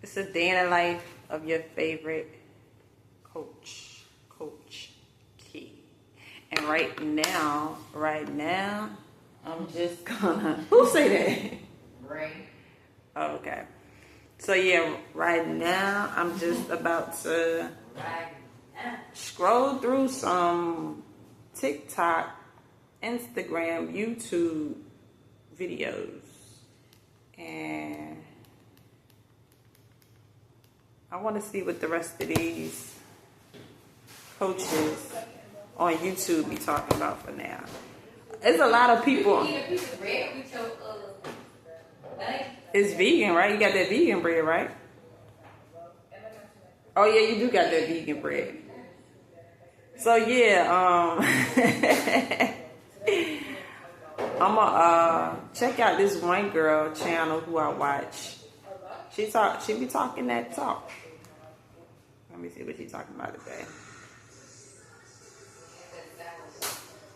It's a day in the life of your favorite coach, Coach Key. And right now, I'm just gonna. Who say that? Ray. Oh, okay. So yeah, right now I'm just about to scroll through some TikTok, Instagram, YouTube videos, and I want to see what the rest of these coaches on YouTube be talking about for now. There's a lot of people. It's vegan, right? You got that vegan bread, right? Oh yeah, you do got that vegan bread. So yeah, I'ma check out this one girl channel who I watch. She be talking that talk. Let me see what she's talking about today.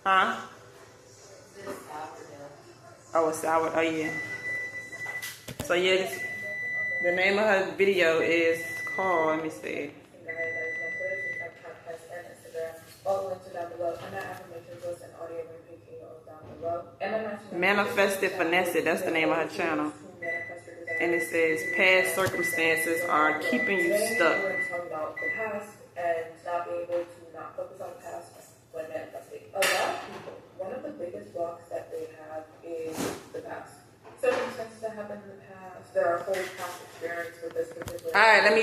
Huh? Oh, it's sour. Oh yeah. So yeah, the name of her video is called, let me see. Manifested Finesse, that's the name of her channel. And it says past circumstances are keeping you stuck. And not being able to not focus on the past when manifesting. A lot of people, one of the biggest blocks that they have is the past. Circumstances that happened in the past, there are whole past experience with this particular. All right, let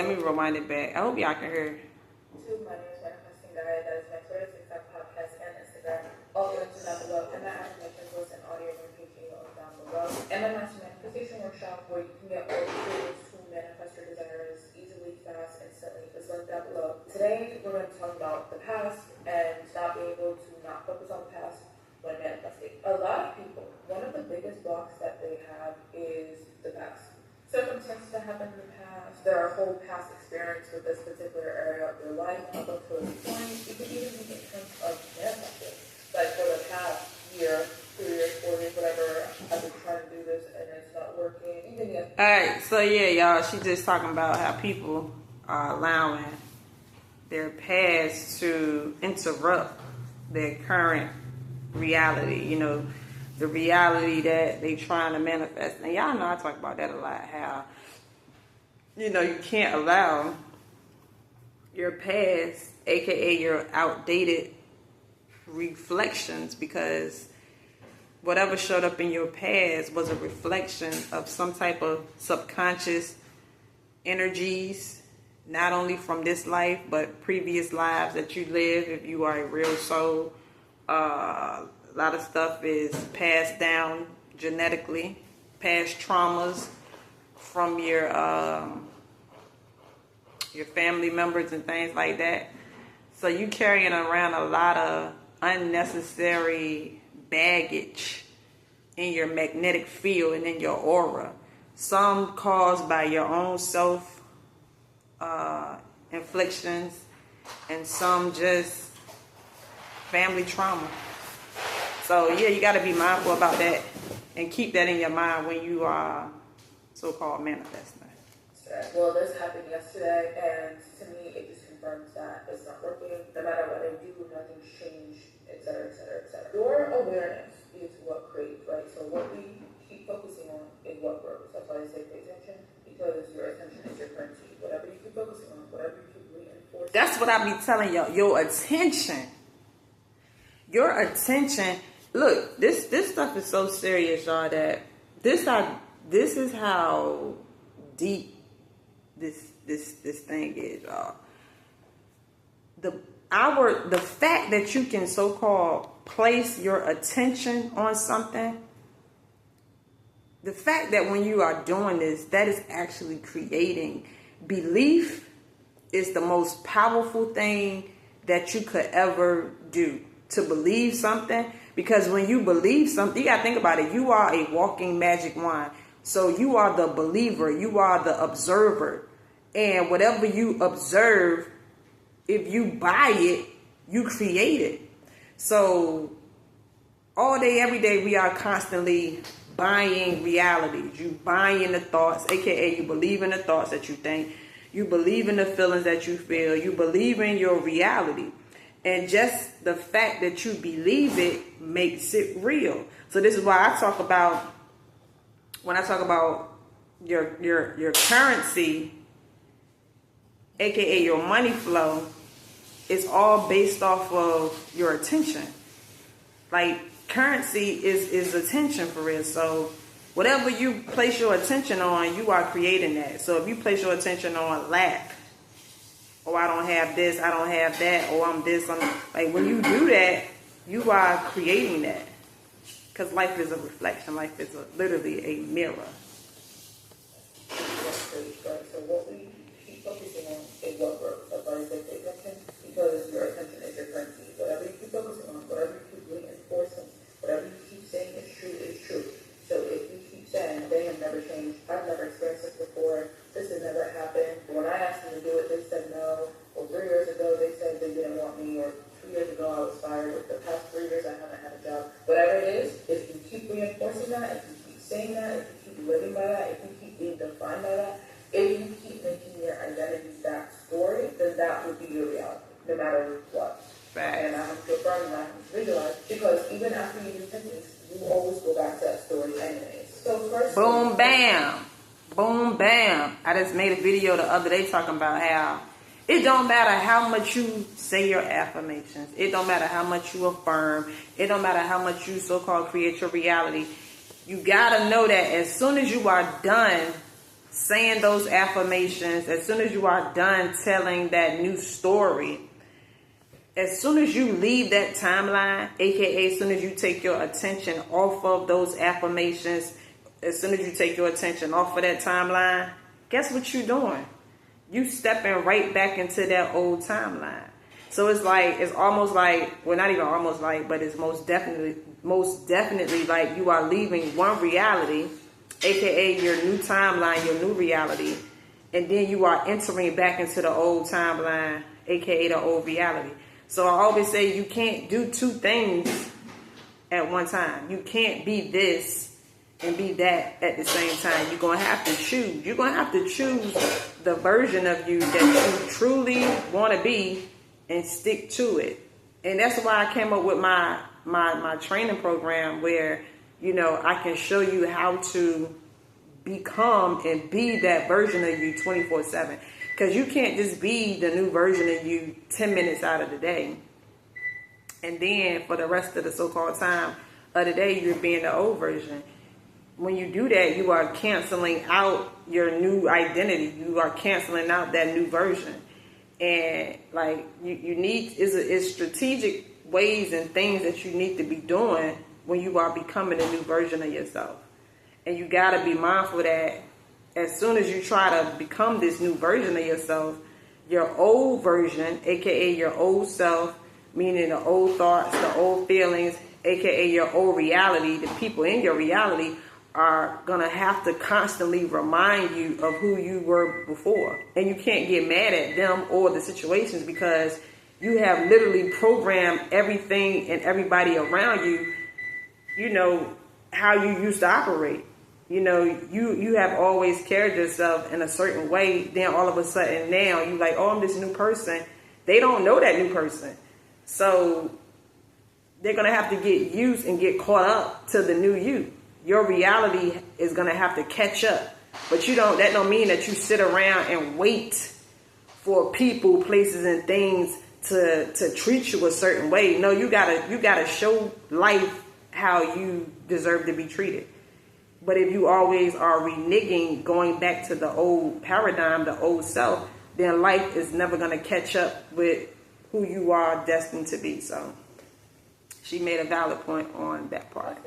me rewind it back. I hope y'all can hear. To my newest manifesting guide, that is my Twitter, TikTok, podcast, and Instagram. All the links are down below, and that affirmations list and audio notification are down below. And my master manifestation workshop, where you can get all the tools to manifest your desires easily, fast, instantly. It's linked down below. Today, we're going to talk about the past and not being able to not focus on the past when manifesting. A lot of people, one of the biggest blocks that they have is the past. Circumstances that happened in the past, there are whole past experience with this particular area of your life up until this point. You could even be in terms of manifesting. Like for the past year, 2 years, 4 years, whatever, I've been trying to do this and it's not working. Alright, so yeah, y'all, she just talking about how people are allowing their past to interrupt their current reality, you know, the reality that they trying to manifest. And y'all know I talk about that a lot, how, you know, you can't allow your past, aka your outdated reflections, because whatever showed up in your past was a reflection of some type of subconscious energies, not only from this life, but previous lives that you live if you are a real soul. A lot of stuff is passed down genetically, past traumas from your family members and things like that. So you carrying around a lot of unnecessary baggage in your magnetic field and in your aura. Some caused by your own self inflictions, and some just family trauma. So yeah, you got to be mindful about that and keep that in your mind when you are so-called manifesting. Well, this happened yesterday, and to me, it just confirms that it's not working. No matter what I do, nothing's changed, etc., etc., etc. Your awareness is what creates, right? So what we keep focusing on is what grows. That's why I say pay attention, because your attention is your currency. Whatever you keep focusing on, whatever you keep reinforcing. That's what I be telling y'all. Your attention. Look, this stuff is so serious, y'all, that this is how deep this thing is, y'all. The fact that you can so-called place your attention on something, the fact that when you are doing this, that is actually creating belief, is the most powerful thing that you could ever do. To believe something, because when you believe something, you gotta think about it. You are a walking magic wand. So you are the believer, you are the observer. And whatever you observe, if you buy it, you create it. So all day, every day, we are constantly buying realities. You buying the thoughts, aka you believe in the thoughts that you think. You believe in the feelings that you feel. You believe in your reality. And just the fact that you believe it makes it real. So this is why I talk about, when I talk about your currency, aka your money flow, it's all based off of your attention. Like, currency is attention for real. So whatever you place your attention on, you are creating that. So if you place your attention on lack, oh, I don't have this, I don't have that, or I'm this, like, when you do that, you are creating that. Because life is a reflection. Life is literally a mirror. That's great, right? So what we keep focusing on is what works. That's why I say pay attention, because your attention is your currency. Whatever you keep focusing on, whatever you keep reinforcing, whatever you keep saying is true is true. So if you keep saying they have never changed, I've never experienced this before, this has never happened. When I asked them to do it, they said no. Or 3 years ago, they said they didn't want me. Or 2 years ago, I was fired. Or the past 3 years, I haven't had a job. Whatever it is, if you keep reinforcing that, if you keep saying that, if you keep living by that, if you keep being defined by that, if you keep making your identity that story, then that would be your reality, no matter what. Right. And I have to affirm and I have to visualize, because even after you do things, you always go back to that story anyways. So first, Boom, bam. Boom, bam. I just made a video the other day talking about how it don't matter how much you say your affirmations. It don't matter how much you affirm. It don't matter how much you so-called create your reality. You gotta know that as soon as you are done saying those affirmations, as soon as you are done telling that new story, as soon as you leave that timeline, aka as soon as you take your attention off of those affirmations, as soon as you take your attention off of that timeline, guess what you're doing? You stepping right back into that old timeline. So it's like, it's almost like, well, not even almost like, but it's most definitely like you are leaving one reality, aka your new timeline, your new reality, and then you are entering back into the old timeline, aka the old reality. So I always say you can't do two things at one time. You can't be this and be that at the same time. You're going to have to choose. You're going to have to choose the version of you that you truly want to be and stick to it. And that's why I came up with my training program where, you know, I can show you how to become and be that version of you 24/7. Because you can't just be the new version of you 10 minutes out of the day. And then for the rest of the so-called time of the day, you're being the old version. When you do that, you are canceling out your new identity. You are canceling out that new version. And like you need is strategic ways and things that you need to be doing when you are becoming a new version of yourself. And you got to be mindful that as soon as you try to become this new version of yourself, your old version, aka your old self, meaning the old thoughts, the old feelings, aka your old reality, the people in your reality are going to have to constantly remind you of who you were before. And you can't get mad at them or the situations because you have literally programmed everything and everybody around you, you know, how you used to operate. You know, you have always carried yourself in a certain way. Then all of a sudden now you like, oh, I'm this new person. They don't know that new person. So they're going to have to get used and get caught up to the new you. Your reality is going to have to catch up. But that don't mean that you sit around and wait for people, places, and things to treat you a certain way. No, you gotta show life how you deserve to be treated. But if you always are reneging, going back to the old paradigm, the old self, then life is never going to catch up with who you are destined to be. So she made a valid point on that part.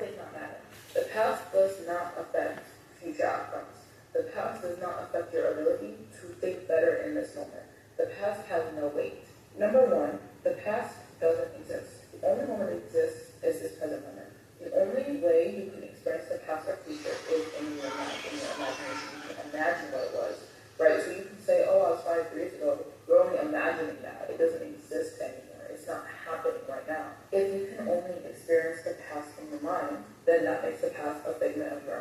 The past does not affect future outcomes. The past does not affect your ability to think better in this moment. The past has no weight. Number one, the past doesn't exist. The only moment it exists is this present moment. The only way you can experience the past or future is in your imagination. You can imagine what it was, right? So you can say, oh, I was 5 years ago. You're only imagining that. It doesn't exist anymore. It's not happening right now. If you can only experience the past in your mind, then that makes the past a figment of your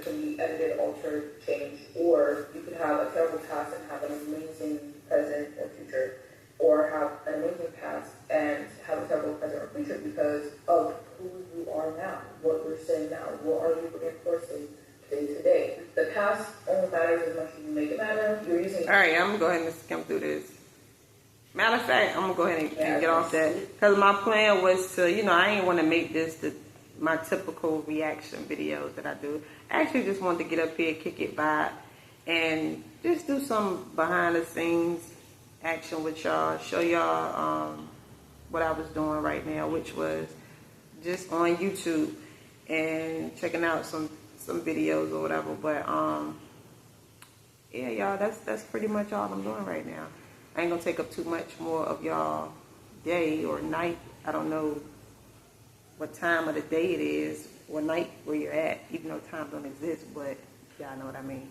can be edited, altered, changed, or you could have a terrible past and have an amazing present or future, or have an amazing past and have a terrible present or future because of who you are now, what you're saying now, what are you reinforcing day to day. The past only matters as much as you make it matter. You're using. All right, I'm gonna go ahead and skim through this. Matter of fact, I'm gonna go ahead and get off that because my plan was to, I ain't want to make this my typical reaction videos that I do. I actually just wanted to get up here, kick it by, and just do some behind the scenes action with y'all, show y'all what I was doing right now, which was just on YouTube and checking out some videos or whatever. But yeah, y'all, that's pretty much all I'm doing right now. I ain't gonna take up too much more of y'all day or night. I don't know what time of the day it is or night where you're at, even though time don't exist, but y'all know what I mean.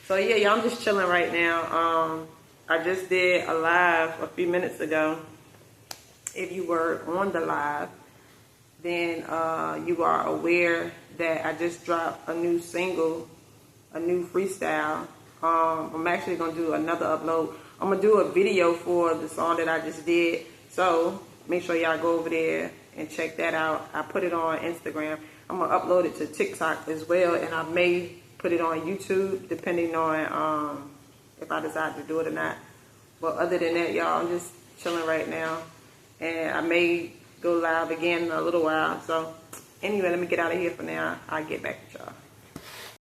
So yeah, y'all, I'm just chilling right now. I just did a live a few minutes ago. If you were on the live, then you are aware that I just dropped a new single, a new freestyle. I'm actually gonna do another upload. I'm gonna do a video for the song that I just did. So make sure y'all go over there and check that out. I put it on Instagram. I'm gonna upload it to TikTok as well, and I may put it on YouTube depending on if I decide to do it or not. But other than that, y'all, I'm just chilling right now, and I may go live again in a little while. So anyway, let me get out of here for now. I'll get back with y'all.